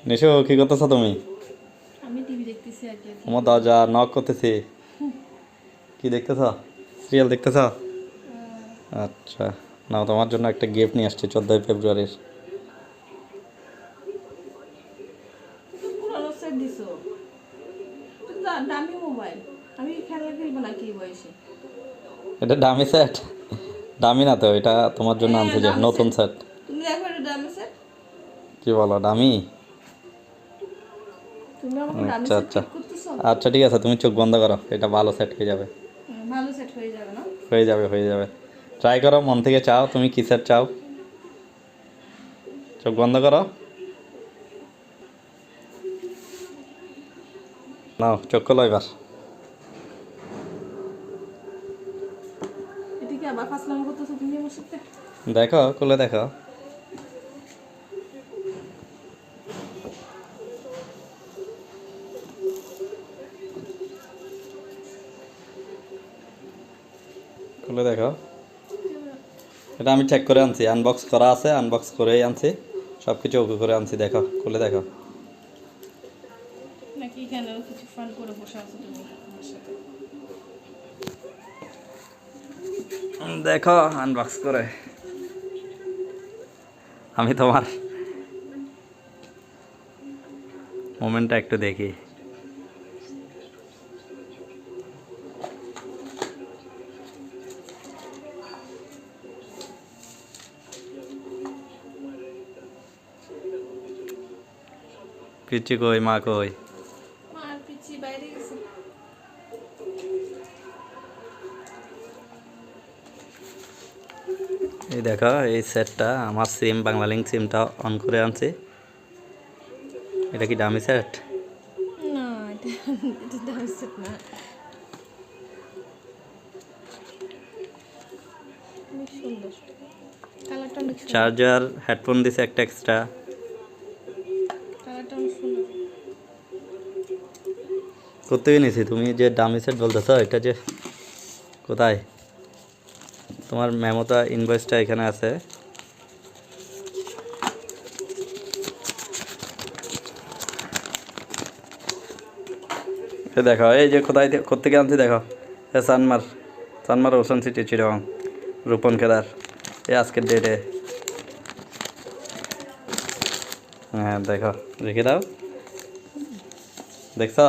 নিশো কি করতেছ তুমি? আমি টিভি দেখতেছি আর কি। আমার দরজা নক করতেছি। কি দেখতেছ? সিরিয়াল দেখতেছ? আচ্ছা, নাও তোমার জন্য একটা গিফট নিয়ে আসছি 14 ফেব্রুয়ারির। পুরো সেট দিছো। তো দামি মোবাইল। আমি খেলা খেলবো না কি বয়সে। এটা দামি সেট? দামি না তো, এটা তোমার জন্য হ্যাঁ, আনছি যে দামি নতুন সেট। সেট। তুমি দেখো এটা দামি সেট। কি বলো, দামি? তুমি আমাকে দামি আচ্ছা সেট আচ্ছা ঠিক করতেছো? আচ্ছা, ঠিক আছে, তুমি চোখ বন্ধ করো, এটা ভালো সেট হয়ে যাবে। ভালো সেট হয়ে যাবে না? হয়ে যাবে, হয়ে যাবে। ট্রাই করো, মন থেকে চাও, তুমি কি সেট চাও। চোখ বন্ধ করো, নাও চোখ খোলো এবার। এটা কি আবার ফাসলামি করতেছো তুমি আমার সাথে? দেখো, খুলে দেখো। খুলে দেখো। এটা আমি চেক করে আনছি, আনবক্স করা আছে, আনবক্স করেই আনছি, সব কিছু ওকে করে আনছি। দেখো, খুলে দেখো। নাকি এখানে কিছু ফান করে বসে আছো তুমি আমার সাথে? দেখো আনবক্স করে, আমি তোমার মোমেন্টটা একটু দেখি। পিচ্ছি কই, মা কই? মা আর পিচ্ছি বাইরে গেছে। এই দেখো, এই সেটটা আমার সিম, বাংলালিংক সিমটা অন করে আনছি। এটা কি দামি সেট? না, এটা দামি সেট না। অনেক সুন্দর। কালারটা অনেক সুন্দর। চার্জার, হেডফোন দিছে একটা এক্সট্রা। কালারটা অনেক সুন্দর। কোথেকে নিয়েছি? তুমি যে দামি সেট বলতেছো, এটা যে কোথায়? তোমার মেমোটা, ইনভয়েসটা এখানে আছে। এ দেখো, এই যে কোথেকে আনছি দেখো। এ সানমার ওশান সিটি চিরং, রূপন কেদার, এই আজকের ডেটে। হ্যাঁ দেখো, রেখে দাও। দেখছ?